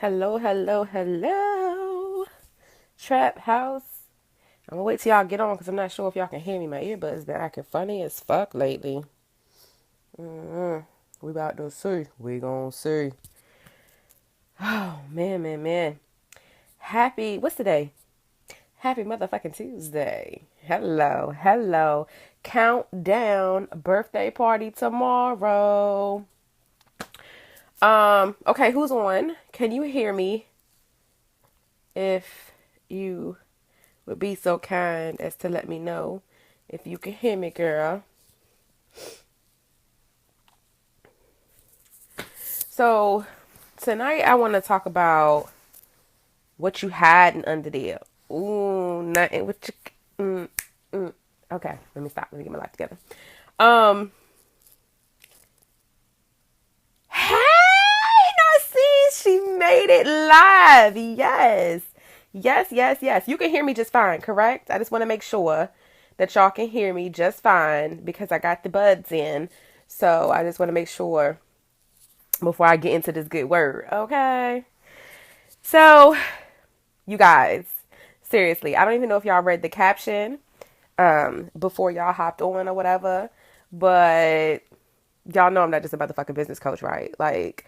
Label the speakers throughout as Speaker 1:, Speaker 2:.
Speaker 1: Hello, hello, hello. Trap House. I'm gonna wait till y'all get on because I'm not sure if y'all can hear me. My earbuds been acting funny as fuck lately. We about to see. We gonna see. Oh, man, man, man. Happy, what's today? Happy motherfucking Tuesday. Hello, hello. Countdown. Birthday party tomorrow. Okay, who's on? Can you hear me? If you would be so kind as to let me know if you can hear me, girl. So tonight I want to talk about what you hiding under there. Ooh, nothing. What you? Okay, let me stop. Let me get my life together. Um, hey, Narcisse, she made it live. Yes, yes, yes, yes. You can hear me just fine, correct? I just want to make sure that y'all can hear me just fine because I got the buds in. So I just want to make sure before I get into this good word. Okay. So, you guys, seriously, I don't even know if y'all read the caption before y'all hopped on or whatever, but y'all know I'm not just a motherfucking business coach, right? Like,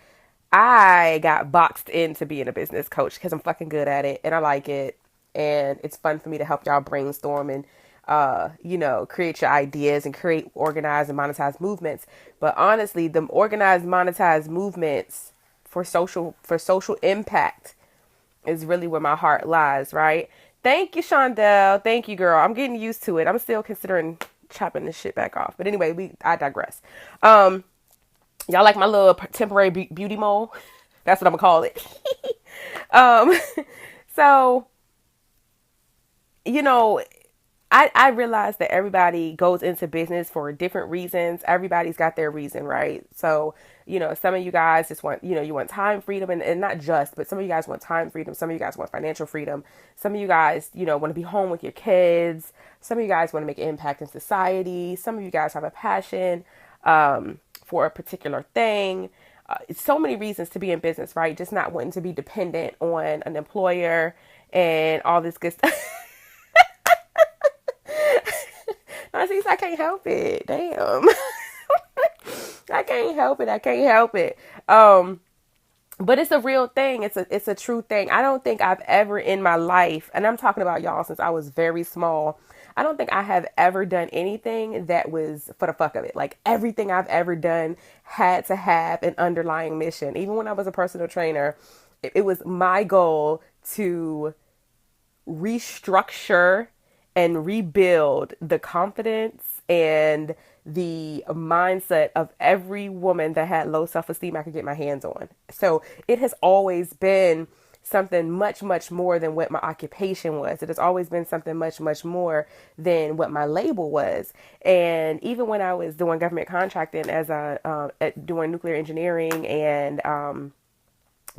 Speaker 1: I got boxed into being a business coach because I'm fucking good at it and I like it. And it's fun for me to help y'all brainstorm and, create your ideas and create organized and monetize movements. But honestly, the organized, monetized movements for social impact is really where my heart lies, right? Thank you, Shondell. Thank you, girl. I'm getting used to it. I'm still considering chopping this shit back off. But anyway, I digress. Y'all like my little temporary beauty mole? That's what I'm gonna call it. um, so you know, I realize that everybody goes into business for different reasons. Everybody's got their reason, right? So, some of you guys just want, you want time freedom and not just, but some of you guys want time freedom. Some of you guys want financial freedom. Some of you guys, want to be home with your kids. Some of you guys want to make an impact in society. Some of you guys have a passion for a particular thing. So many reasons to be in business, right? Just not wanting to be dependent on an employer and all this good stuff. I can't help it. Damn. I can't help it. I can't help it. But it's a real thing. It's a true thing. I don't think I've ever in my life, and I'm talking about y'all since I was very small. I don't think I have ever done anything that was for the fuck of it. Like everything I've ever done had to have an underlying mission. Even when I was a personal trainer, it was my goal to restructure and rebuild the confidence and the mindset of every woman that had low self-esteem I could get my hands on. So it has always been something much, much more than what my occupation was. It has always been something much, much more than what my label was. And even when I was doing government contracting as doing nuclear engineering and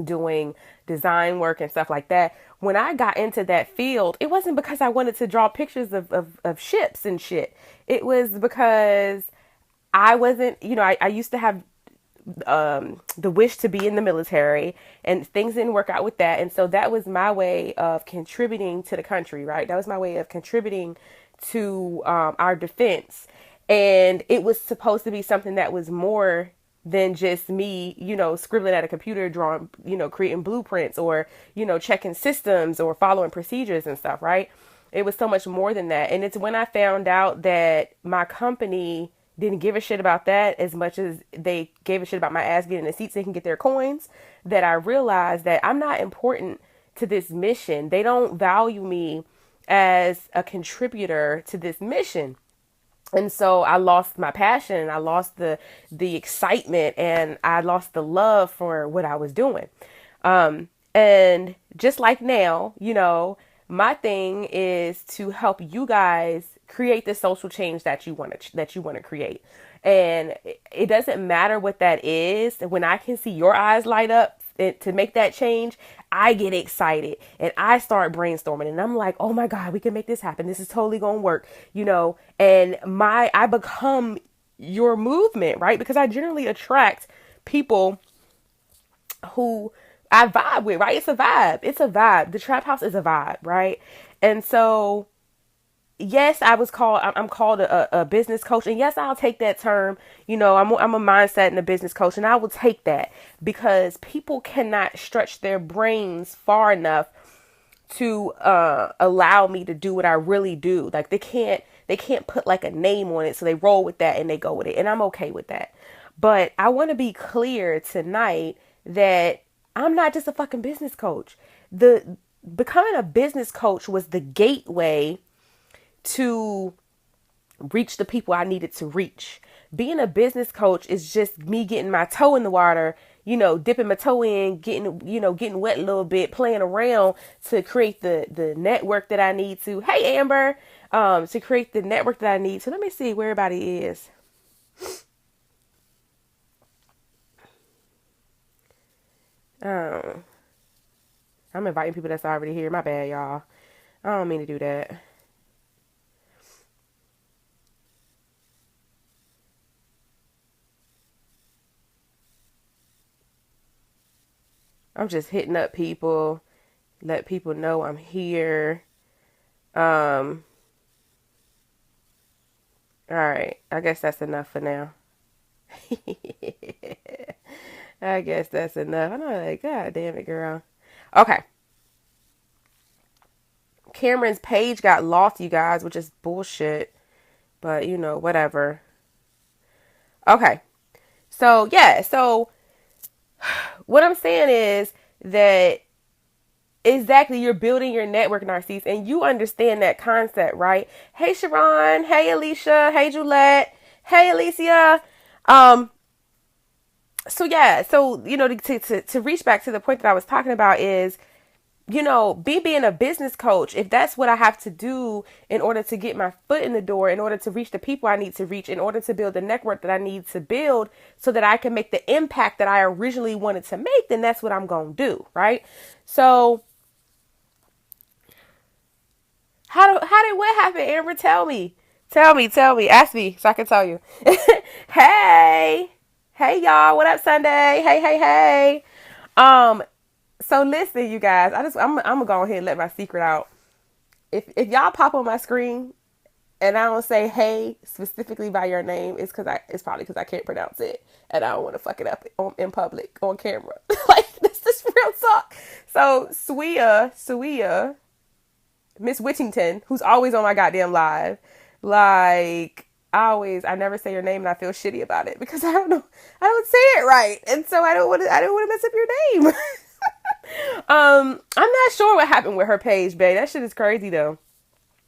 Speaker 1: doing design work and stuff like that, when I got into that field, it wasn't because I wanted to draw pictures of ships and shit. It was because I wasn't, I used to have the wish to be in the military and things didn't work out with that. And so that was my way of contributing to the country, right? That was my way of contributing to our defense. And it was supposed to be something that was more than just me, scribbling at a computer, drawing, creating blueprints or, checking systems or following procedures and stuff, right? It was so much more than that. And it's when I found out that my company didn't give a shit about that as much as they gave a shit about my ass getting in the seats so they can get their coins, that I realized that I'm not important to this mission. They don't value me as a contributor to this mission. And so I lost my passion, I lost the excitement, and I lost the love for what I was doing. And just like now, my thing is to help you guys create the social change that you want to create. And it doesn't matter what that is. When I can see your eyes light up to make that change, I get excited and I start brainstorming and I'm like, oh my God, we can make this happen. This is totally going to work, and I become your movement, right? Because I generally attract people who I vibe with, right? It's a vibe. It's a vibe. The trap house is a vibe, right? And so, yes, I'm called a business coach. And yes, I'll take that term. I'm a mindset and a business coach, and I will take that because people cannot stretch their brains far enough to allow me to do what I really do. Like they can't put like a name on it, so they roll with that and they go with it, and I'm okay with that. But I want to be clear tonight that I'm not just a fucking business coach. The Becoming a business coach was the gateway to reach the people I needed to reach. Being a business coach is just me getting my toe in the water, dipping my toe in, getting wet a little bit, playing around to create the network that I need to. Hey, Amber, to create the network that I need to. Let me see where everybody is. Um, I'm inviting people that's already here. My bad, y'all. I don't mean to do that. I'm just hitting up people, let people know I'm here. Um, all right. I guess that's enough for now. I guess that's enough. I know, like, God damn it, girl. Okay. Cameron's page got lost, you guys, which is bullshit. But, whatever. Okay. So, yeah. So, what I'm saying is that exactly you're building your network, Narcisse, and you understand that concept, right? Hey, Sharon. Hey, Alicia. Hey, Juliette. Hey, Alicia. Um, so yeah, so to reach back to the point that I was talking about is, being a business coach, if that's what I have to do in order to get my foot in the door, in order to reach the people I need to reach, in order to build the network that I need to build so that I can make the impact that I originally wanted to make, then that's what I'm going to do, right? So how did what happened, Amber? Tell me. Tell me. Ask me so I can tell you. Hey. Hey y'all, what up Sunday? Hey. Um so listen, you guys, I'm gonna go ahead and let my secret out. If y'all pop on my screen and I don't say hey specifically by your name, it's probably because I can't pronounce it and I don't want to fuck it up in public on camera. Like this is real talk. So Swea, Miss Whittington, who's always on my goddamn live, like I never say your name and I feel shitty about it because I don't say it right, and so I don't want to mess up your name. I'm not sure what happened with her page, babe. That shit is crazy though.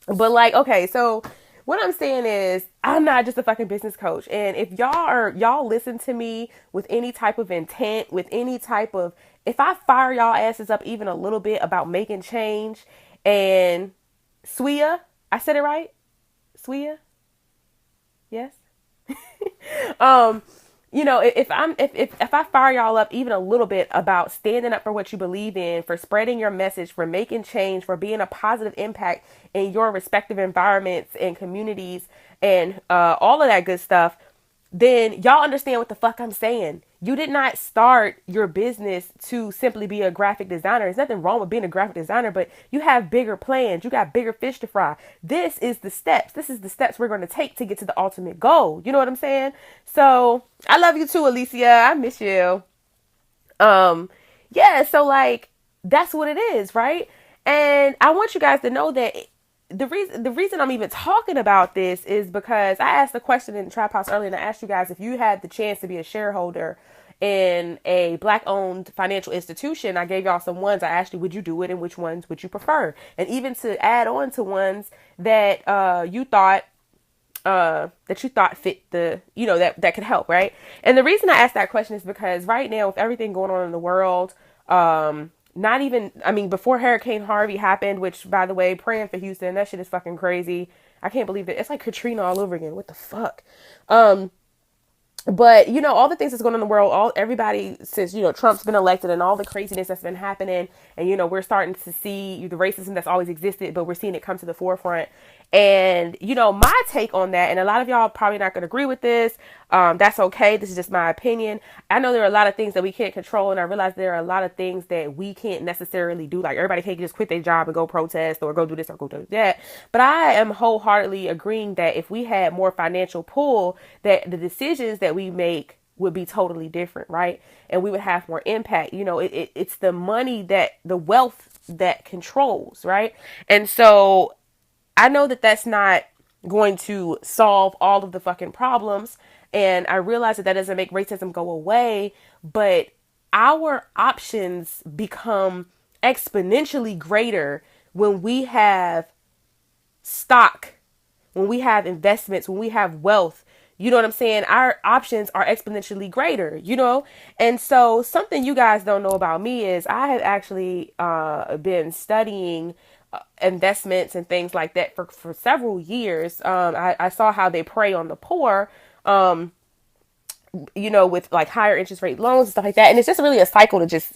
Speaker 1: But like, okay, so what I'm saying is I'm not just a fucking business coach. And if y'all listen to me with any type of intent, with any type of, if I fire y'all asses up even a little bit about making change, and Swea, I said it right? Swea? Yes? um, if I fire y'all up even a little bit about standing up for what you believe in, for spreading your message, for making change, for being a positive impact in your respective environments and communities and all of that good stuff, then y'all understand what the fuck I'm saying. You did not start your business to simply be a graphic designer. There's nothing wrong with being a graphic designer, but you have bigger plans. You got bigger fish to fry. This is the steps. This is the steps we're going to take to get to the ultimate goal. You know what I'm saying? So I love you too, Alicia. I miss you. Yeah, so like that's what it is, right? And I want you guys to know that the reason I'm even talking about this is because I asked a question in Trap House earlier, and I asked you guys if you had the chance to be a shareholder in a black owned financial institution. I gave y'all some ones. I asked you, would you do it, and which ones would you prefer? And even to add on to ones that you thought fit the, that could help, right? And the reason I asked that question is because right now, with everything going on in the world, not even, I mean, before Hurricane Harvey happened, which, by the way, praying for Houston, that shit is fucking crazy. I can't believe it. It's like Katrina all over again. What the fuck? But all the things that's going on in the world, all everybody since Trump's been elected and all the craziness that's been happening, and we're starting to see the racism that's always existed, but we're seeing it come to the forefront. And my take on that, and a lot of y'all probably not going to agree with this. That's okay. This is just my opinion. I know there are a lot of things that we can't control, and I realize there are a lot of things that we can't necessarily do. Like everybody can't just quit their job and go protest or go do this or go do that. But I am wholeheartedly agreeing that if we had more financial pull, that the decisions that we make would be totally different, right? And we would have more impact. It's the money, that the wealth that controls, right? And so I know that that's not going to solve all of the fucking problems. And I realize that that doesn't make racism go away, but our options become exponentially greater when we have stock, when we have investments, when we have wealth. You know what I'm saying? Our options are exponentially greater. And so something you guys don't know about me is I have actually been studying investments and things like that for several years. I saw how they prey on the poor, with like higher interest rate loans and stuff like that. And it's just really a cycle to just,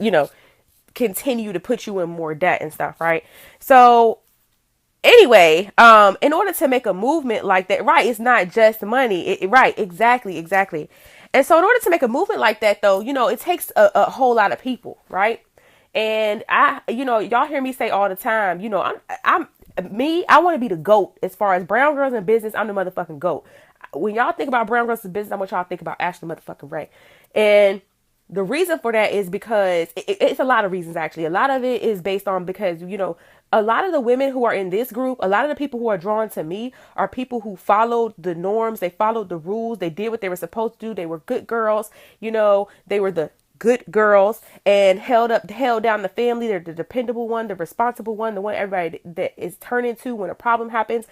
Speaker 1: continue to put you in more debt and stuff, right? So anyway, in order to make a movement like that, right, it's not just money. Right, exactly. And so in order to make a movement like that, though, it takes a whole lot of people, right? And y'all hear me say all the time, I want to be the GOAT as far as brown girls in business. I'm the motherfucking GOAT. When y'all think about brown girls in business, I want y'all to think about Ashley motherfucking Ray. And the reason for that is because it's a lot of reasons, actually. A lot of it is based on because, a lot of the women who are in this group, a lot of the people who are drawn to me are people who followed the norms. They followed the rules. They did what they were supposed to do. They were good girls. They were the good girls and held down the family. They're the dependable one, the responsible one, the one everybody that is turning to when a problem happens.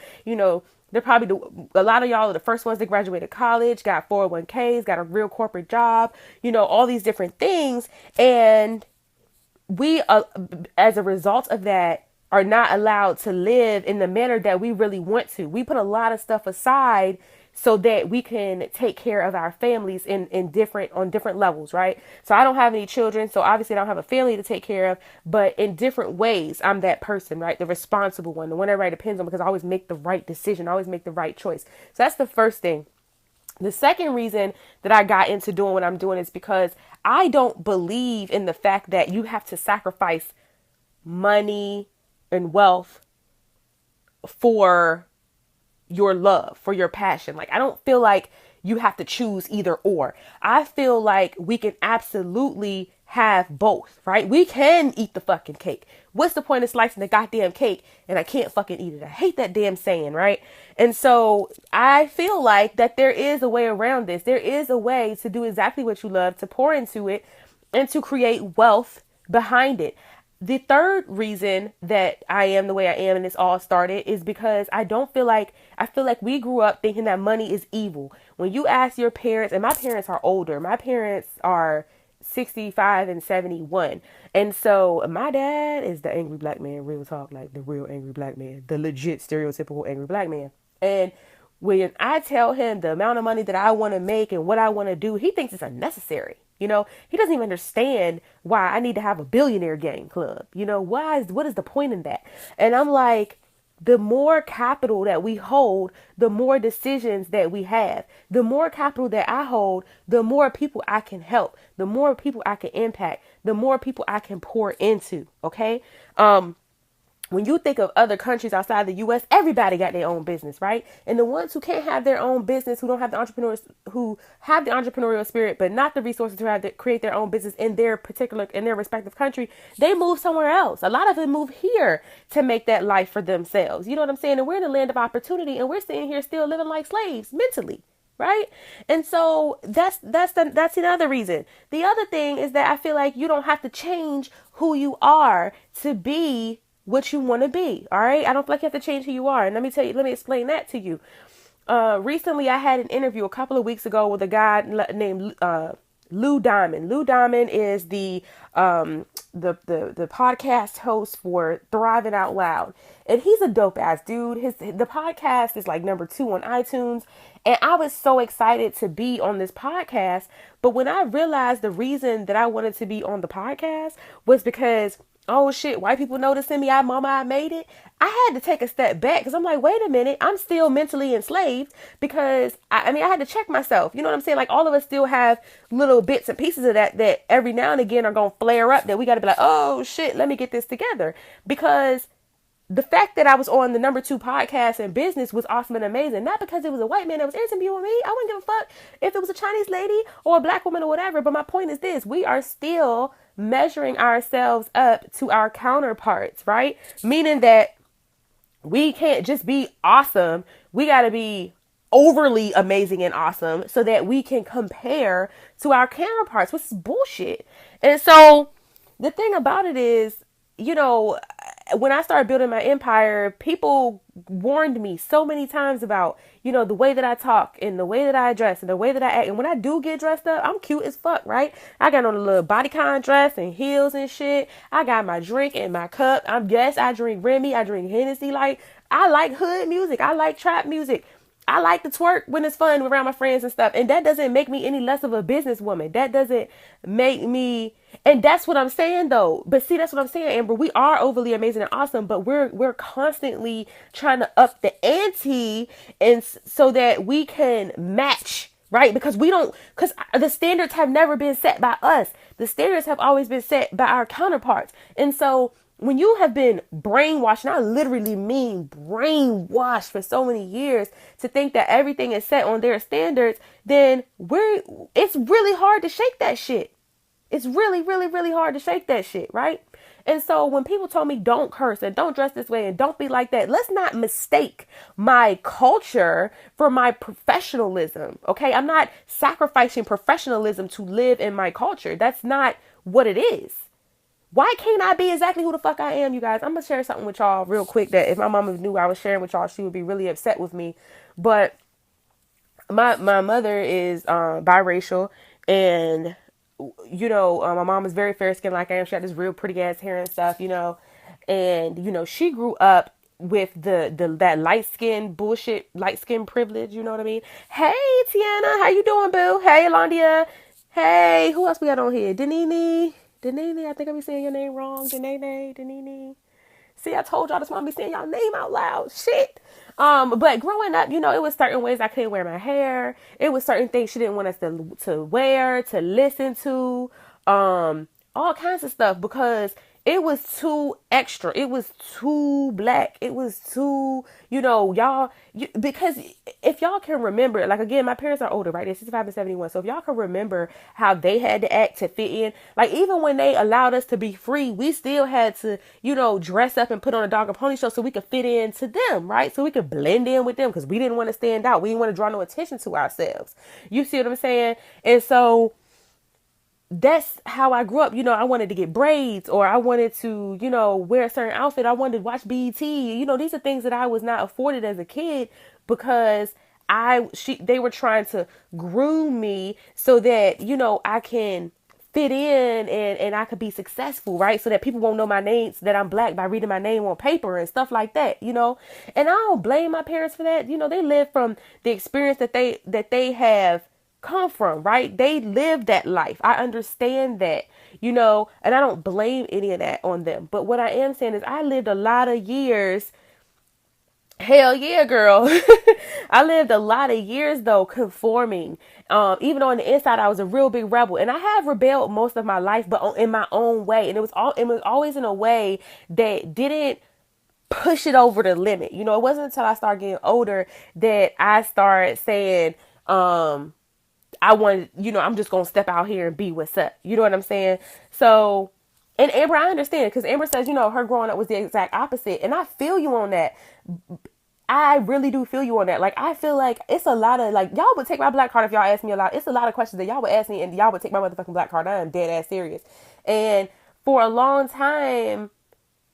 Speaker 1: They're probably a lot of y'all are the first ones that graduated college, got 401ks, got a real corporate job, all these different things. And we, as a result of that, are not allowed to live in the manner that we really want to. We put a lot of stuff aside so that we can take care of our families on different levels, right? So I don't have any children, so obviously I don't have a family to take care of, but in different ways, I'm that person, right? The responsible one, the one everybody depends on because I always make the right decision, I always make the right choice. So that's the first thing. The second reason that I got into doing what I'm doing is because I don't believe in the fact that you have to sacrifice money and wealth for your love, for your passion. Like, I don't feel like you have to choose either or. I feel like we can absolutely have both, right? We can eat the fucking cake. What's the point of slicing the goddamn cake and I can't fucking eat it? I hate that damn saying, right? And so I feel like that there is a way around this. There is a way to do exactly what you love, to pour into it and to create wealth behind it. The third reason that I am the way I am and this all started is because I feel like we grew up thinking that money is evil. When you ask your parents, and my parents are older, my parents are 65 and 71. And so my dad is the angry black man, real talk, like the real angry black man, the legit stereotypical angry black man. And when I tell him the amount of money that I want to make and what I want to do, he thinks it's unnecessary. He doesn't even understand why I need to have a billionaire gang club. What is the point in that? And I'm like, the more capital that we hold, the more decisions that we have. The more capital that I hold, the more people I can help, the more people I can impact, the more people I can pour into. Okay. When you think of other countries outside the U.S., everybody got their own business, right? And the ones who can't have their own business, who don't have the entrepreneurs, who have the entrepreneurial spirit, but not the resources to create their own business in their respective country, they move somewhere else. A lot of them move here to make that life for themselves. You know what I'm saying? And we're in the land of opportunity, and we're sitting here still living like slaves mentally. Right. And so that's another reason. The other thing is that I feel like you don't have to change who you are to be what you want to be. All right. I don't feel like you have to change who you are. And let me explain that to you. Recently, I had an interview a couple of weeks ago with a guy named Lou Diamond. Lou Diamond is the the podcast host for Thriving Out Loud, and he's a dope ass dude. The podcast is like #2 on iTunes, and I was so excited to be on this podcast. But when I realized the reason that I wanted to be on the podcast was because, oh shit, white people noticing me, I made it. I had to take a step back because I'm like, wait a minute, I'm still mentally enslaved because I mean, I had to check myself. You know what I'm saying? Like all of us still have little bits and pieces of that every now and again are going to flare up that we got to be like, oh shit, let me get this together. Because the fact that I was on the #2 podcast in business was awesome and amazing. Not because it was a white man that was interviewing me. I wouldn't give a fuck if it was a Chinese lady or a black woman or whatever. But my point is this: we are still measuring ourselves up to our counterparts, right? Meaning that we can't just be awesome. We got to be overly amazing and awesome so that we can compare to our counterparts, which is bullshit. And so the thing about it is, you know, when I started building my empire, people warned me so many times about, you know, the way that I talk and the way that I dress and the way that I act. And when I do get dressed up, I'm cute as fuck, right? I got on a little bodycon dress and heels and shit. I got my drink in my cup. I drink Remy. I drink Hennessy. Like, I like hood music. I like trap music. I like to twerk when it's fun around my friends and stuff. And that doesn't make me any less of a businesswoman. That doesn't make me, and that's what I'm saying though. But see, that's what I'm saying, Amber. We are overly amazing and awesome, but we're constantly trying to up the ante and so that we can match, right? Because the standards have never been set by us. The standards have always been set by our counterparts. And so when you have been brainwashed, and I literally mean brainwashed for so many years to think that everything is set on their standards, then it's really hard to shake that shit. It's really, really, really hard to shake that shit, right? And so when people told me don't curse and don't dress this way and don't be like that, let's not mistake my culture for my professionalism, okay? I'm not sacrificing professionalism to live in my culture. That's not what it is. Why can't I be exactly who the fuck I am, you guys? I'm going to share something with y'all real quick that if my mama knew I was sharing with y'all, she would be really upset with me. But my mother is biracial, and, you know, my mom is very fair skinned like I am. She had this real pretty ass hair and stuff, you know. And, you know, she grew up with that light skin bullshit, light skin privilege, you know what I mean? Hey, Tiana, how you doing, boo? Hey, Londia. Hey, who else we got on here? Denini, I think I be saying your name wrong. Denini. See, I told y'all this mom be saying y'all name out loud. Shit. But growing up, you know, it was certain ways I couldn't wear my hair. It was certain things she didn't want us to wear, to listen to, all kinds of stuff because it was too extra. It was too black. It was too, you know, because if y'all can remember, like, again, my parents are older, right? They're 65 and 71. So if y'all can remember how they had to act to fit in, like, even when they allowed us to be free, we still had to, you know, dress up and put on a dog and pony show so we could fit in to them, right? So we could blend in with them because we didn't want to stand out. We didn't want to draw no attention to ourselves. You see what I'm saying? And so that's how I grew up. You know, I wanted to get braids, or I wanted to, you know, wear a certain outfit. I wanted to watch BET. You know, these are things that I was not afforded as a kid because they were trying to groom me so that, you know, I can fit in and I could be successful, right? So that people won't know my name, that I'm black by reading my name on paper and stuff like that, you know? And I don't blame my parents for that. You know, they live from the experience that they have come from, right? They lived that life. I understand that, you know, and I don't blame any of that on them. But what I am saying is I lived a lot of years. Hell yeah, girl. I lived a lot of years though conforming. Even on the inside, I was a real big rebel, and I have rebelled most of my life, but in my own way. And it was always in a way that didn't push it over the limit. You know, it wasn't until I started getting older that I started saying, I want, you know, I'm just going to step out here and be what's up. You know what I'm saying? So, and Amber, I understand, because Amber says, you know, her growing up was the exact opposite. And I feel you on that. I really do feel you on that. Like, I feel like it's a lot of, like, y'all would take my black card if y'all ask me a lot. It's a lot of questions that y'all would ask me, and y'all would take my motherfucking black card. I am dead ass serious. And for a long time,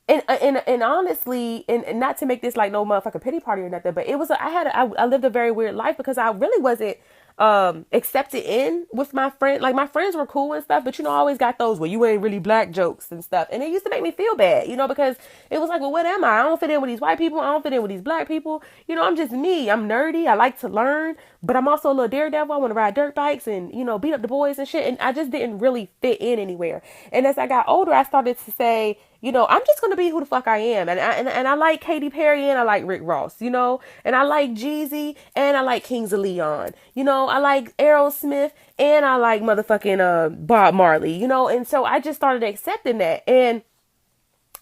Speaker 1: and honestly, and not to make this like no motherfucking pity party or nothing, but it was, I lived a very weird life because I really wasn't accepted in with my friend. Like my friends were cool and stuff, but I always got those well, you ain't really black jokes and stuff. And it used to make me feel bad, because it was like, well, what am I? I don't fit in with these white people. I don't fit in with these black people. I'm just me. I'm nerdy. I like to learn, but I'm also a little daredevil. I want to ride dirt bikes and, beat up the boys and shit. And I just didn't really fit in anywhere. And as I got older, I started to say, I'm just going to be who the fuck I am. And I like Katy Perry and I like Rick Ross, and I like Jeezy and I like Kings of Leon, I like Aerosmith and I like motherfucking, Bob Marley, and so I just started accepting that. And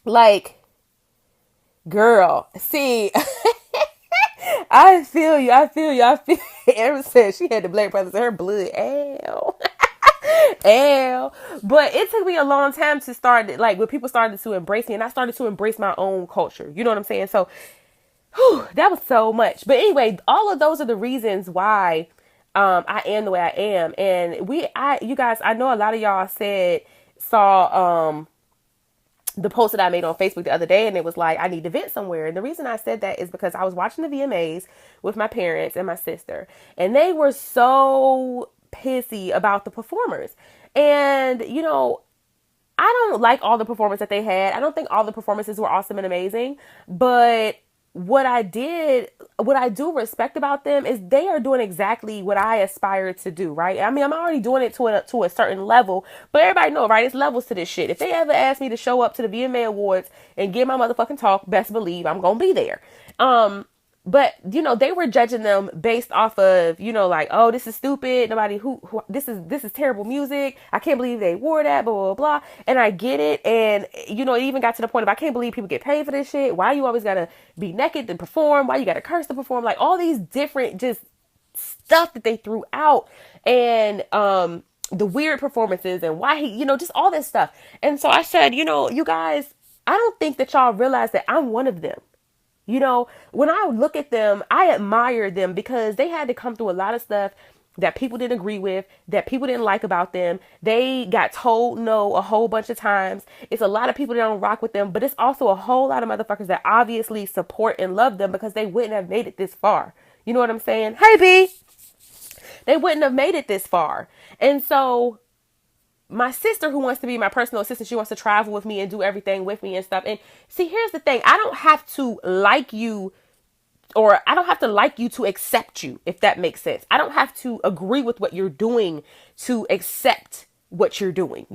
Speaker 1: like, girl, see, I feel you. Ever since she had the black brothers in her blood, ow. Ew. But it took me a long time to start, like, when people started to embrace me and I started to embrace my own culture. You know what I'm saying? So, that was so much. But anyway, all of those are the reasons why I am the way I am. And you guys, I know a lot of y'all saw the post that I made on Facebook the other day, and it was like, I need to vent somewhere. And the reason I said that is because I was watching the VMAs with my parents and my sister, and they were so pissy about the performers. And, I don't like all the performances that they had. I don't think all the performances were awesome and amazing, but what I do respect about them is they are doing exactly what I aspire to do, right? I mean, I'm already doing it to a certain level, but everybody know, right? It's levels to this shit. If they ever ask me to show up to the VMA Awards and give my motherfucking talk, best believe I'm gonna be there. But they were judging them based off of, like, oh, this is stupid. Nobody who this is terrible music. I can't believe they wore that, blah, blah, blah. And I get it. And, it even got to the point of, I can't believe people get paid for this shit. Why you always gotta be naked to perform? Why you gotta curse to perform? Like all these different just stuff that they threw out. And, the weird performances and why he, just all this stuff. And so I said, you guys, I don't think that y'all realize that I'm one of them. When I look at them, I admire them because they had to come through a lot of stuff that people didn't agree with, that people didn't like about them. They got told no a whole bunch of times. It's a lot of people that don't rock with them, but it's also a whole lot of motherfuckers that obviously support and love them because they wouldn't have made it this far. You know what I'm saying? Hey, B! They wouldn't have made it this far. And so my sister, who wants to be my personal assistant, she wants to travel with me and do everything with me and stuff. And see, here's the thing. I don't have to like you, or I don't have to like you to accept you, if that makes sense. I don't have to agree with what you're doing to accept what you're doing.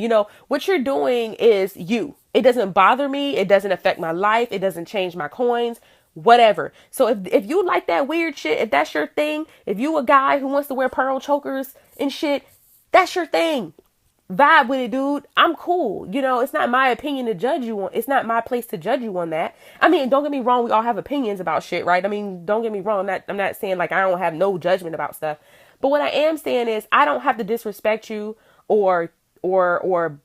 Speaker 1: What you're doing is you. It doesn't bother me. It doesn't affect my life. It doesn't change my coins, whatever. So if you like that weird shit, if that's your thing, if you a guy who wants to wear pearl chokers and shit, that's your thing. Vibe with it, dude. I'm cool. It's not my opinion to judge you on. It's not my place to judge you on that. I mean, don't get me wrong. We all have opinions about shit, right? I mean, don't get me wrong. I'm not saying like I don't have no judgment about stuff. But what I am saying is I don't have to disrespect you or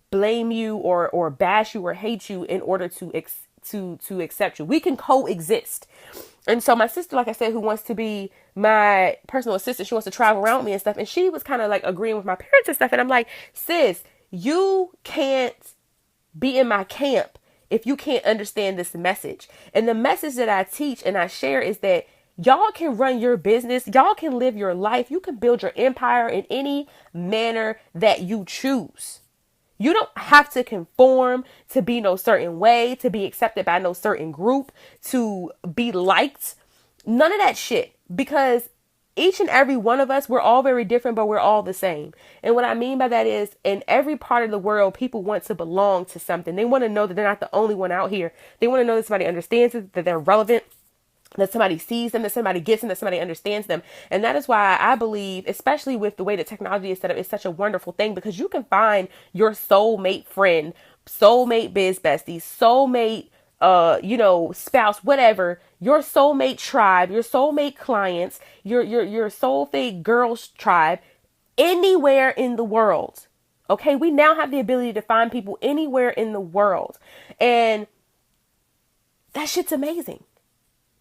Speaker 1: blame you or bash you or hate you in order to accept you. We can coexist. And so my sister, like I said, who wants to be my personal assistant, she wants to travel around with me and stuff. And she was kind of like agreeing with my parents and stuff. And I'm like, sis, you can't be in my camp if you can't understand this message. And the message that I teach and I share is that y'all can run your business. Y'all can live your life. You can build your empire in any manner that you choose. You don't have to conform to be no certain way, to be accepted by no certain group, to be liked. None of that shit. Because each and every one of us, we're all very different, but we're all the same. And what I mean by that is in every part of the world, people want to belong to something. They want to know that they're not the only one out here. They want to know that somebody understands it, that they're relevant, that somebody sees them, that somebody gets them, that somebody understands them. And that is why I believe, especially with the way that technology is set up, it's such a wonderful thing because you can find your soulmate friend, soulmate biz bestie, soulmate, spouse, whatever, your soulmate tribe, your soulmate clients, your soulmate girls tribe, anywhere in the world. Okay. We now have the ability to find people anywhere in the world. And that shit's amazing.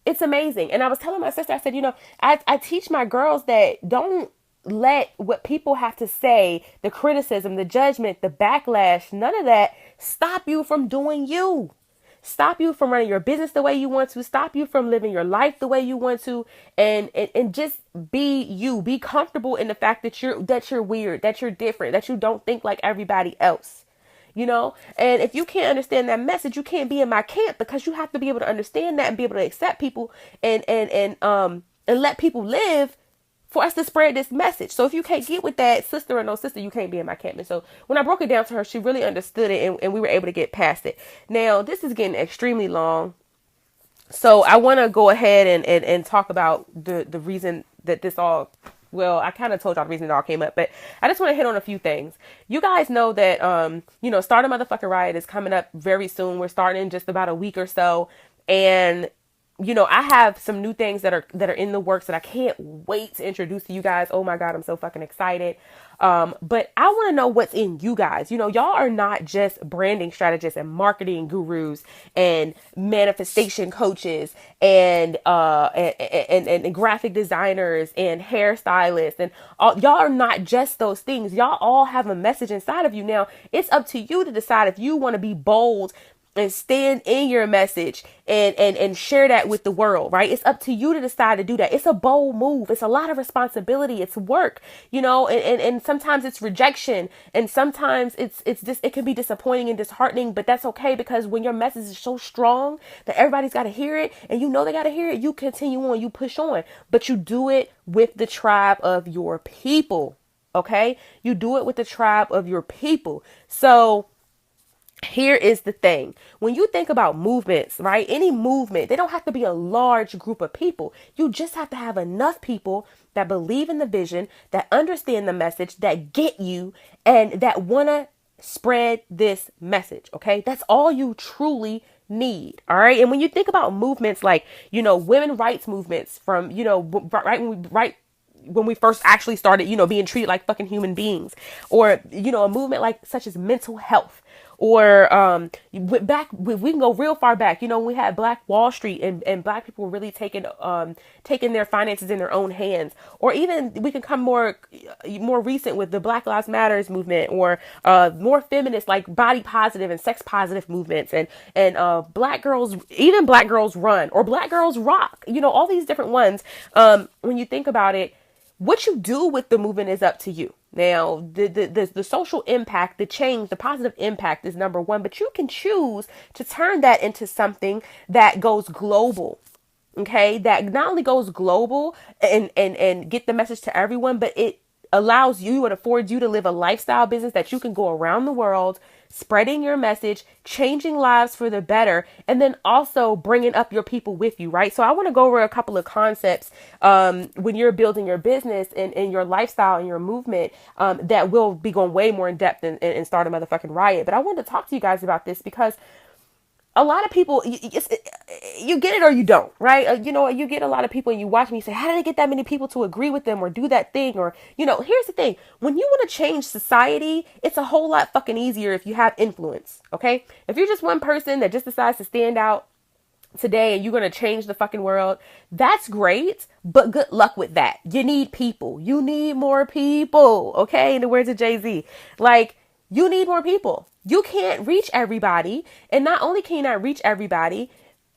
Speaker 1: It's amazing. And I was telling my sister, I said, I teach my girls that don't let what people have to say, the criticism, the judgment, the backlash, none of that stop you from doing you. stop you from running your business the way you want to, stop you from living your life the way you want to, and just be you. Be comfortable in the fact that you're weird, that you're different, that you don't think like everybody else. You know, and if you can't understand that message, you can't be in my camp, because you have to be able to understand that and be able to accept people and let people live for us to spread this message. So if you can't get with that, sister or no sister, you can't be in my camp. And so when I broke it down to her, she really understood it, and we were able to get past it. Now, this is getting extremely long, so I want to go ahead and talk about the reason that this all, well, I kind of told y'all the reason it all came up, but I just want to hit on a few things. You guys know that, Start a Motherfucking Riot is coming up very soon. We're starting in just about a week or so. And I have some new things that are in the works that I can't wait to introduce to you guys. Oh my God, I'm so fucking excited. But I want to know what's in you guys. Y'all are not just branding strategists and marketing gurus and manifestation coaches and graphic designers and hairstylists and all. Y'all are not just those things. Y'all all have a message inside of you. Now, it's up to you to decide if you want to be bold and stand in your message and share that with the world, right? It's up to you to decide to do that. It's a bold move. It's a lot of responsibility. It's work, and sometimes it's rejection, and sometimes it's just, it can be disappointing and disheartening, but that's okay, because when your message is so strong that everybody's got to hear it, and they got to hear it, you continue on, you push on, but you do it with the tribe of your people. Okay. You do it with the tribe of your people. So here is the thing. When you think about movements, right? Any movement, they don't have to be a large group of people. You just have to have enough people that believe in the vision, that understand the message, that get you, and that want to spread this message. Okay. That's all you truly need. All right. And when you think about movements like, women rights movements from, when we first actually started, being treated like fucking human beings, or, a movement like such as mental health, or we can go real far back. We had Black Wall Street, and Black people were really taking their finances in their own hands. Or even we can come more recent with the Black Lives Matters movement, or more feminist, like body positive and sex positive movements, and Black girls, even Black girls run, or Black girls rock. All these different ones. When you think about it, what you do with the movement is up to you. Now, the social impact, the change, the positive impact is number one, but you can choose to turn that into something that goes global. Okay, that not only goes global and get the message to everyone, but it allows you and affords you to live a lifestyle business that you can go around the world, spreading your message, changing lives for the better, and then also bringing up your people with you, right? So I want to go over a couple of concepts when you're building your business and your lifestyle and your movement that will be going way more in depth and Start a Motherfucking Riot. But I wanted to talk to you guys about this because a lot of people, you get it or you don't, right? You get a lot of people and you watch me say, how did they get that many people to agree with them or do that thing? Or, here's the thing. When you want to change society, it's a whole lot fucking easier if you have influence, okay? If you're just one person that just decides to stand out today and you're going to change the fucking world, that's great, but good luck with that. You need people. You need more people, okay? In the words of Jay-Z, you need more people. You can't reach everybody. And not only can you not reach everybody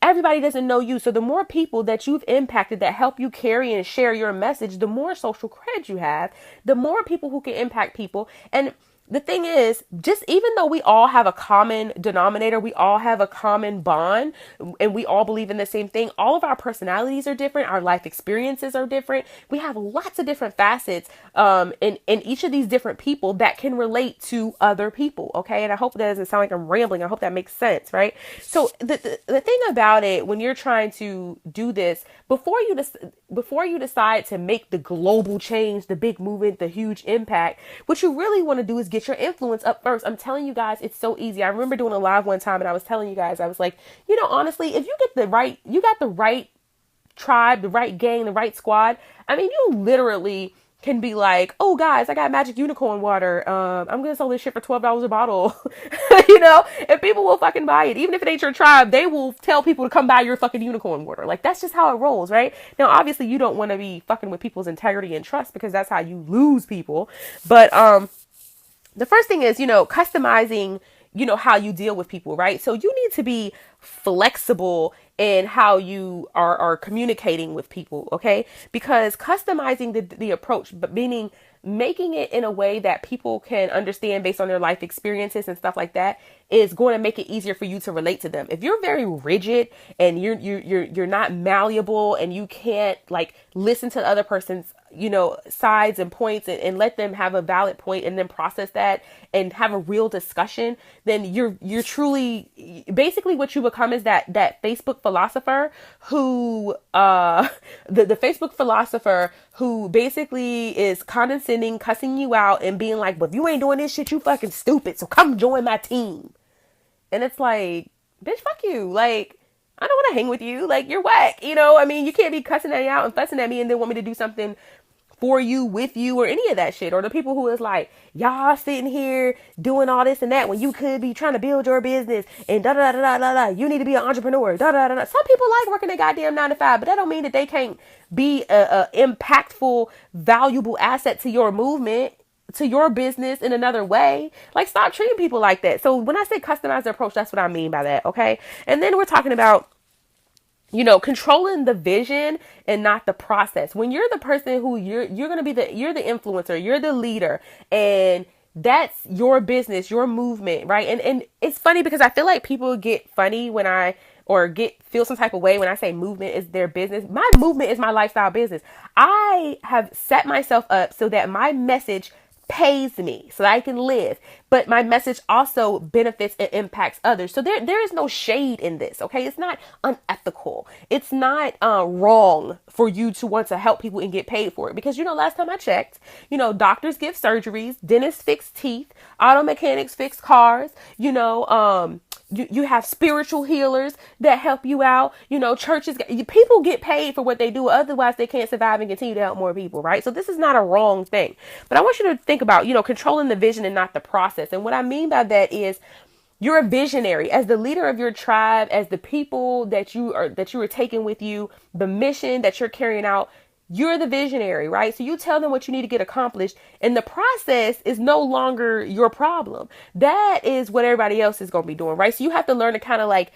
Speaker 1: doesn't know you. So the more people that you've impacted that help you carry and share your message, the more social cred you have, the more people who can impact people. And the thing is, just even though we all have a common denominator, we all have a common bond, and we all believe in the same thing, all of our personalities are different. Our life experiences are different. We have lots of different facets in each of these different people that can relate to other people. Okay. And I hope that doesn't sound like I'm rambling. I hope that makes sense. Right. So the thing about it, when you're trying to do this, before you decide to make the global change, the big movement, the huge impact, what you really want to do is get your influence up first. I'm telling you guys, it's so easy. I remember doing a live one time and I was telling you guys, I was like, honestly, if you got the right tribe, the right gang, the right squad, I mean, you literally can be like, oh guys, I got magic unicorn water. I'm going to sell this shit for $12 a bottle, and people will fucking buy it. Even if it ain't your tribe, they will tell people to come buy your fucking unicorn water. Like, that's just how it rolls, right? Now, obviously you don't want to be fucking with people's integrity and trust, because that's how you lose people. But, the first thing is, customizing how you deal with people, right? So you need to be flexible in how you are communicating with people, okay? Because customizing the approach, but meaning making it in a way that people can understand based on their life experiences and stuff like that is going to make it easier for you to relate to them. If you're very rigid and you're not malleable and you can't like listen to the other person's sides and points and let them have a valid point and then process that and have a real discussion, then you're truly basically what you become is that Facebook philosopher who the Facebook philosopher who basically is condescending, cussing you out and being like, well, if you ain't doing this shit, you fucking stupid, so come join my team. And it's like, bitch, fuck you. Like, I don't want to hang with you. Like, you're whack. I mean, you can't be cussing at me out and fussing at me and then want me to do something for you, with you, or any of that shit. Or the people who is like, y'all sitting here doing all this and that when you could be trying to build your business and da da da da da da. You need to be an entrepreneur. Da da da da. Some people like working their goddamn 9 to 5, but that don't mean that they can't be a impactful, valuable asset to your movement, to your business in another way. Like, stop treating people like that. So when I say customize the approach, that's what I mean by that. Okay. And then we're talking about controlling the vision and not the process. When you're the person who you're going to be you're the influencer, you're the leader, and that's your business, your movement, right? And it's funny because I feel like people get funny when feel some type of way when I say movement is their business. My movement is my lifestyle business. I have set myself up so that my message pays me so that I can live, but my message also benefits and impacts others. So there is no shade in this. Okay. It's not unethical. It's not wrong for you to want to help people and get paid for it, because last time I checked, doctors give surgeries, dentists fix teeth, auto mechanics fix cars, you have spiritual healers that help you out. Churches, people get paid for what they do. Otherwise, they can't survive and continue to help more people, right? So this is not a wrong thing. But I want you to think about, controlling the vision and not the process. And what I mean by that is you're a visionary as the leader of your tribe, as the people that you are taking with you, the mission that you're carrying out. You're the visionary, right? So you tell them what you need to get accomplished, and the process is no longer your problem. That is what everybody else is going to be doing, right? So you have to learn to kind of like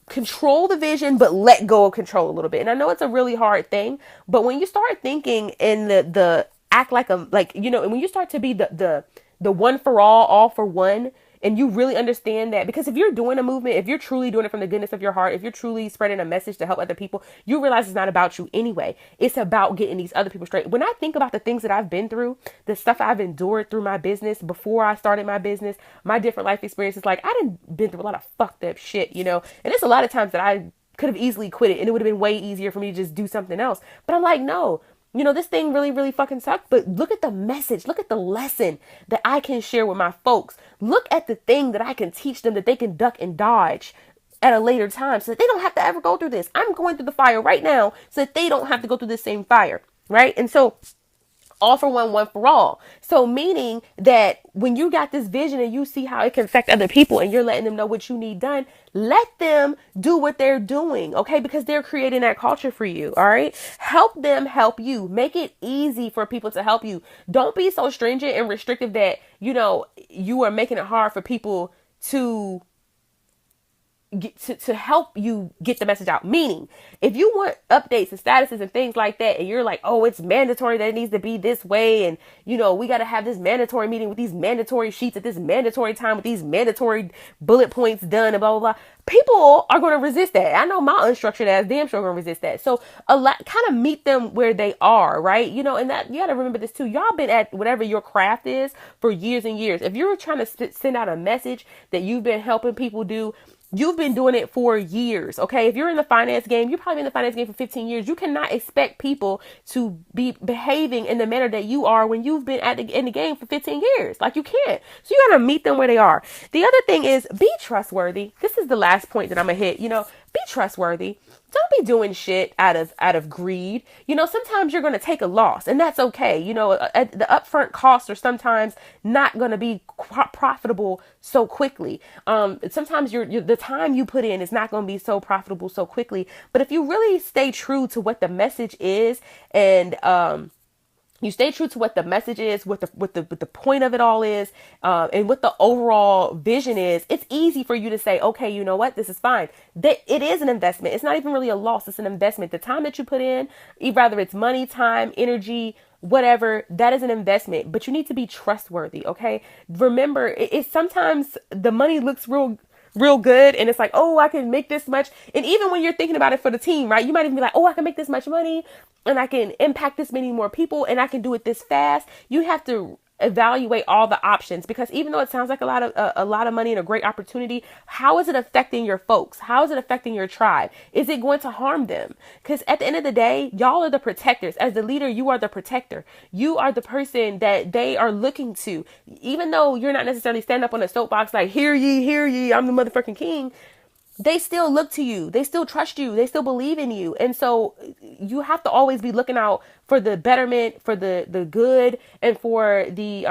Speaker 1: control the vision, but let go of control a little bit. And I know it's a really hard thing, but when you start thinking in the act like and when you start to be the one for all for one, and you really understand that, because if you're doing a movement, if you're truly doing it from the goodness of your heart, if you're truly spreading a message to help other people, you realize it's not about you anyway. It's about getting these other people straight. When I think about the things that I've been through, the stuff I've endured through my business before I started my business, my different life experiences, like I done been through a lot of fucked up shit, and it's a lot of times that I could have easily quit it and it would have been way easier for me to just do something else. But I'm like, no. This thing really, really fucking sucked. But look at the message. Look at the lesson that I can share with my folks. Look at the thing that I can teach them that they can duck and dodge at a later time so that they don't have to ever go through this. I'm going through the fire right now so that they don't have to go through the same fire. Right. And so all for one, one for all. So meaning that when you got this vision and you see how it can affect other people and you're letting them know what you need done, let them do what they're doing. Okay. Because they're creating that culture for you. All right. Help them help you. Make it easy for people to help you. Don't be so stringent and restrictive that, you are making it hard for people to help you get the message out. Meaning, if you want updates and statuses and things like that, and you're like, oh, it's mandatory that it needs to be this way, and we got to have this mandatory meeting with these mandatory sheets at this mandatory time with these mandatory bullet points done and blah blah blah, people are going to resist that. I know my unstructured ass damn sure going to resist that. So kind of meet them where they are, right? And that you got to remember this too. Y'all been at whatever your craft is for years and years. If you're trying to send out a message that you've been helping people do, you've been doing it for years. Okay. If you're in the finance game, you're probably in the finance game for 15 years. You cannot expect people to be behaving in the manner that you are when you've been in the game for 15 years. Like, you can't. So you got to meet them where they are. The other thing is be trustworthy. This is the last point that I'm going to hit. Be trustworthy. Don't be doing shit out of greed. Sometimes you're going to take a loss, and that's okay. The upfront costs are sometimes not going to be profitable so quickly. Sometimes the time you put in is not going to be so profitable so quickly. But if you really stay true to what the message is and you stay true to what the message is, what the point of it all is, and what the overall vision is. It's easy for you to say, okay, you know what, this is fine. That it is an investment. It's not even really a loss. It's an investment. The time that you put in, whether it's money, time, energy, whatever, that is an investment. But you need to be trustworthy. Okay, remember, it's sometimes the money looks real good and it's like, oh, I can make this much. And even when you're thinking about it for the team, right, you might even be like, oh, I can make this much money and I can impact this many more people and I can do it this fast. You have to evaluate all the options, because even though it sounds like a lot of money and a great opportunity, how is it affecting your folks? How is it affecting your tribe? Is it going to harm them? Because at the end of the day, y'all are the protectors. As the leader, you are the protector. You are the person that they are looking to. Even though you're not necessarily standing up on a soapbox like, hear ye, I'm the motherfucking king, they still look to you. They still trust you. They still believe in you. And so you have to always be looking out for the betterment, for the good, and for the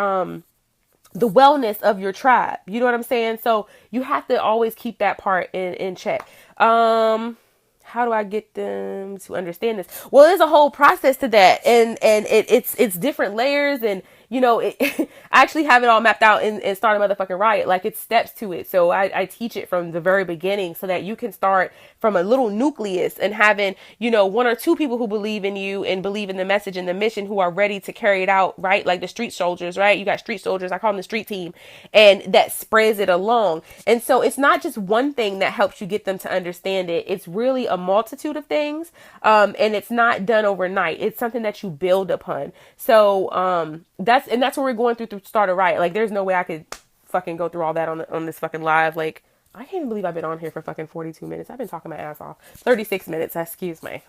Speaker 1: wellness of your tribe. You know what I'm saying? So you have to always keep that part in check. How do I get them to understand this? Well, there's a whole process to that, and it's different layers, and I actually have it all mapped out in Start a Motherfucking Riot. Like, it's steps to it. So I teach it from the very beginning so that you can start from a little nucleus and having, one or two people who believe in you and believe in the message and the mission, who are ready to carry it out, right? Like the street soldiers, right? You got street soldiers. I call them the street team, and that spreads it along. And so it's not just one thing that helps you get them to understand it. It's really a multitude of things. And it's not done overnight. It's something that you build upon. So, that's what we're going through Start a Riot. Like, there's no way I could fucking go through all that on this fucking live. Like, I can't even believe I've been on here for fucking 42 minutes. I've been talking my ass off. 36 minutes. Excuse me.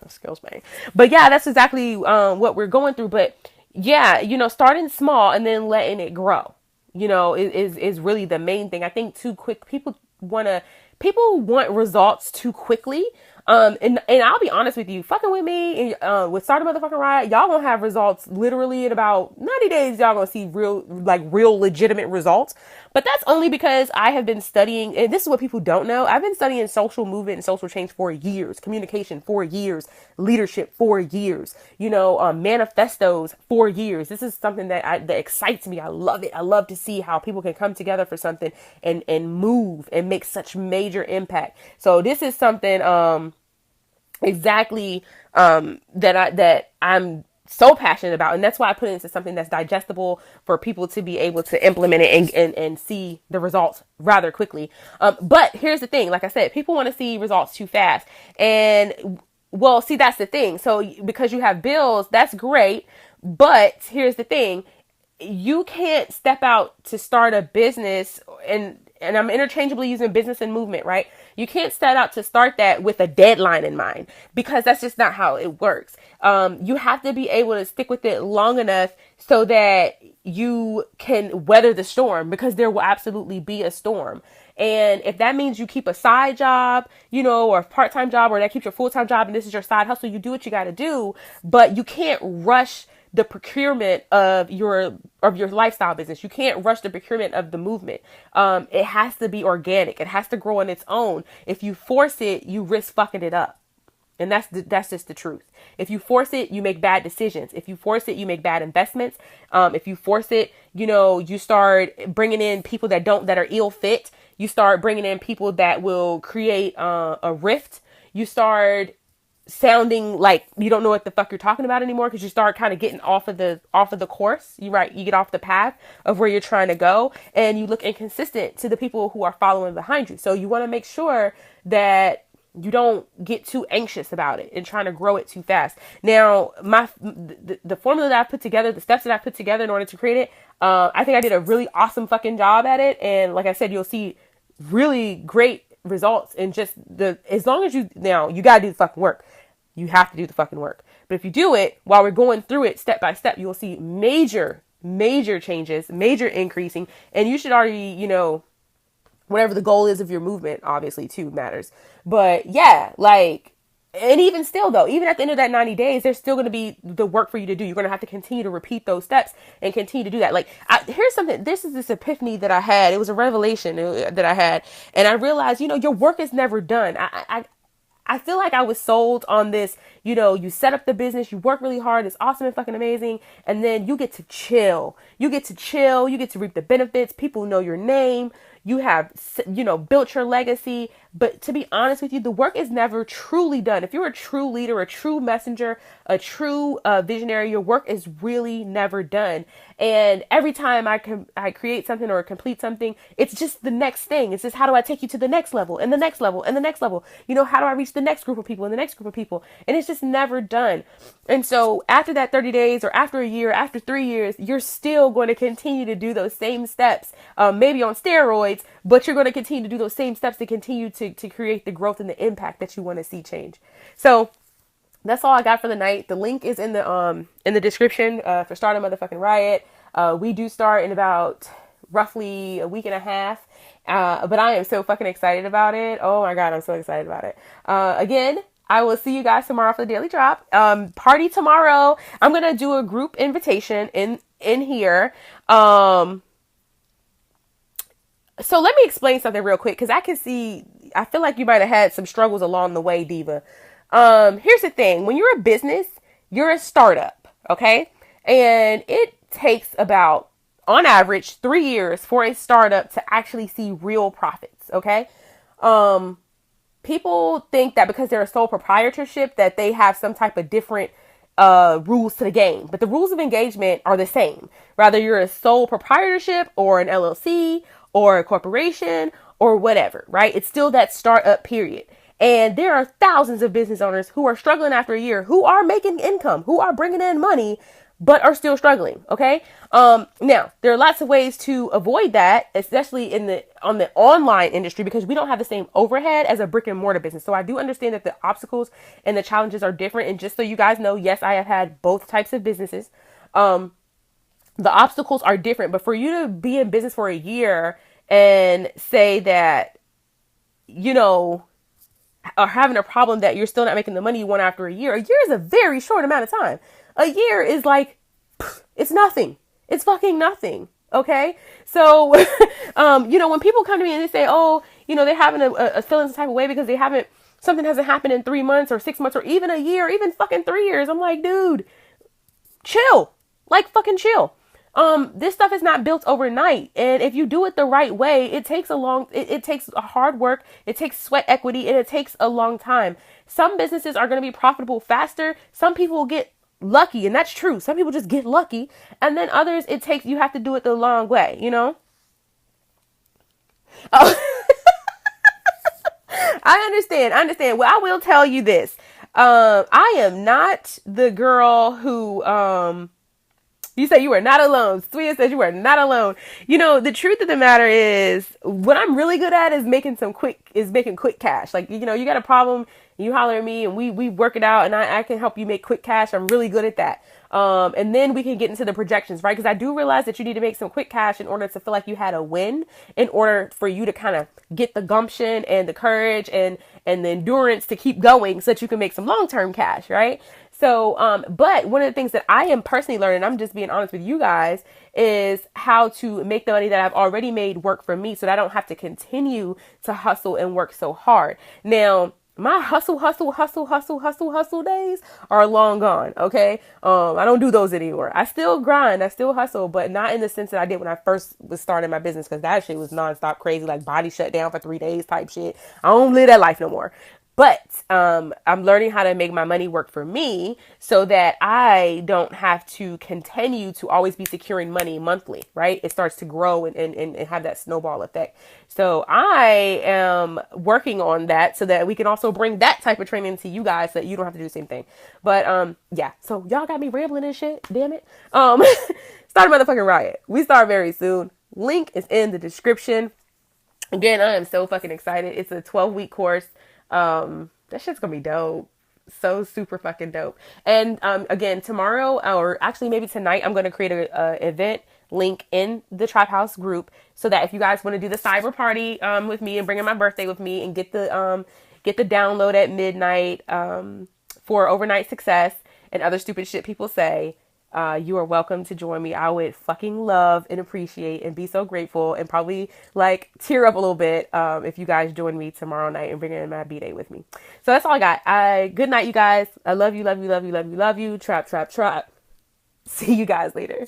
Speaker 1: But yeah, that's exactly what we're going through. But yeah, starting small and then letting it grow, is really the main thing. I think too quick, people want results too quickly. And I'll be honest with you, fucking with me and with Start a Motherfucking Riot, y'all gonna have results literally in about 90 days. Y'all gonna see real legitimate results. But that's only because I have been studying, and this is what people don't know. I've been studying social movement and social change for years, communication for years, leadership for years, manifestos for years. This is something that excites me. I love it. I love to see how people can come together for something and move and make such major impact. So this is something, exactly, that I'm so passionate about. And that's why I put it into something that's digestible for people to be able to implement it and see the results rather quickly. But here's the thing. Like I said, people want to see results too fast. And well, see, that's the thing. So because you have bills, that's great. But here's the thing. You can't step out to start a business, and I'm interchangeably using business and movement, right? You can't set out to start that with a deadline in mind, because that's just not how it works. You have to be able to stick with it long enough so that you can weather the storm, because there will absolutely be a storm. And if that means you keep a side job, or a part-time job, or that keeps your full-time job and this is your side hustle, you do what you got to do, but you can't rush the procurement of your lifestyle business. You can't rush the procurement of the movement. It has to be organic. It has to grow on its own. If you force it, you risk fucking it up. And that's just the truth. If you force it, you make bad decisions. If you force it, you make bad investments. If you force it, you start bringing in people that are ill fit. You start bringing in people that will create a rift. You start sounding like you don't know what the fuck you're talking about anymore, because you start kind of getting off of the course. You get off the path of where you're trying to go, and you look inconsistent to the people who are following behind you. So you want to make sure that you don't get too anxious about it and trying to grow it too fast. Now, the formula that I put together, the steps that I put together in order to create it, I think I did a really awesome fucking job at it. And like I said, you'll see really great results in just as long as you gotta do the fucking work. You have to do the fucking work. But if you do it while we're going through it step by step, you will see major changes, major increasing. And you should already, whatever the goal is of your movement, obviously too matters. But yeah, and even still though, even at the end of that 90 days, there's still going to be the work for you to do. You're going to have to continue to repeat those steps and continue to do that. Here's something, this is this epiphany that I had. It was a revelation that I had. And I realized, your work is never done. I feel like I was sold on this, you know, you set up the business, you work really hard, it's awesome and fucking amazing, and then you get to chill. You get to chill, you get to reap the benefits, people know your name, you have, you know, built your legacy. But to be honest with you, the work is never truly done. If you're a true leader, a true messenger, a true visionary, your work is really never done. And every time I create something or complete something, it's just the next thing. It's just, how do I take you to the next level and the next level and the next level? You know, how do I reach the next group of people and the next group of people? And it's just never done. And so after that 30 days or after a year, after 3 years, you're still going to continue to do those same steps, maybe on steroids, but you're going to continue to do those same steps to continue to create the growth and the impact that you want to see change. So that's all I got for the night. The link is in the description for Start a Motherfucking Riot. We do start in about roughly a week and a half. But I am so fucking excited about it. Oh my God, I'm so excited about it. Again, I will see you guys tomorrow for the Daily Drop. Party tomorrow. I'm going to do a group invitation in here. So let me explain something real quick, because I feel like you might have had some struggles along the way, Diva. Here's the thing. When you're a business, you're a startup, okay? And it takes about, on average, 3 years for a startup to actually see real profits, okay? People think that because they're a sole proprietorship that they have some type of different rules to the game, but the rules of engagement are the same. Whether you're a sole proprietorship or an LLC or a corporation or whatever, right? It's still that startup period. And there are thousands of business owners who are struggling after a year, who are making income, who are bringing in money, but are still struggling. Okay. Now there are lots of ways to avoid that, especially on the online industry, because we don't have the same overhead as a brick and mortar business. So I do understand that the obstacles and the challenges are different. And just so you guys know, yes, I have had both types of businesses. The obstacles are different, but for you to be in business for a year and say that, you know, are having a problem that you're still not making the money you want after a year is a very short amount of time. A year is like, it's nothing. It's fucking nothing. Okay. So, you know, when people come to me and they say, oh, you know, they're having a feeling some type of way because something hasn't happened in 3 months or 6 months or even a year, even fucking 3 years. I'm like, dude, chill, like fucking chill. This stuff is not built overnight. And if you do it the right way, it takes it takes a hard work. It takes sweat equity, and it takes a long time. Some businesses are going to be profitable faster. Some people will get lucky, and that's true. Some people just get lucky. And then others, you have to do it the long way, you know? Oh, I understand. Well, I will tell you this. I am not the girl who, you say you are not alone. Sweet says you are not alone. You know, the truth of the matter is, what I'm really good at is making quick cash. Like, you know, you got a problem, you holler at me and we work it out, and I can help you make quick cash. I'm really good at that. And then we can get into the projections, right? Because I do realize that you need to make some quick cash in order to feel like you had a win, in order for you to kind of get the gumption and the courage and the endurance to keep going so that you can make some long-term cash, right? So, but one of the things that I am personally learning, I'm just being honest with you guys, is how to make the money that I've already made work for me so that I don't have to continue to hustle and work so hard. Now, my hustle days are long gone. Okay. I don't do those anymore. I still grind. I still hustle, but not in the sense that I did when I first was starting my business. Cause that shit was nonstop crazy, like body shut down for 3 days type shit. I don't live that life no more. But I'm learning how to make my money work for me so that I don't have to continue to always be securing money monthly, right? It starts to grow and have that snowball effect. So I am working on that so that we can also bring that type of training to you guys so that you don't have to do the same thing. But yeah, so y'all got me rambling and shit. Damn it. Start a motherfucking riot. We start very soon. Link is in the description. Again, I am so fucking excited. It's a 12-week course. That shit's gonna be dope. So super fucking dope. And, again, tomorrow, or actually maybe tonight, I'm going to create a event link in the Traphouse group so that if you guys want to do the cyber party, with me and bring in my birthday with me and get the download at midnight, for overnight success and other stupid shit people say, You are welcome to join me. I would fucking love and appreciate and be so grateful and probably like tear up a little bit if you guys join me tomorrow night and bring in my B-Day with me. So that's all I got. Good night, you guys. I love you, love you, love you, love you, love you. Trap, trap, trap. See you guys later.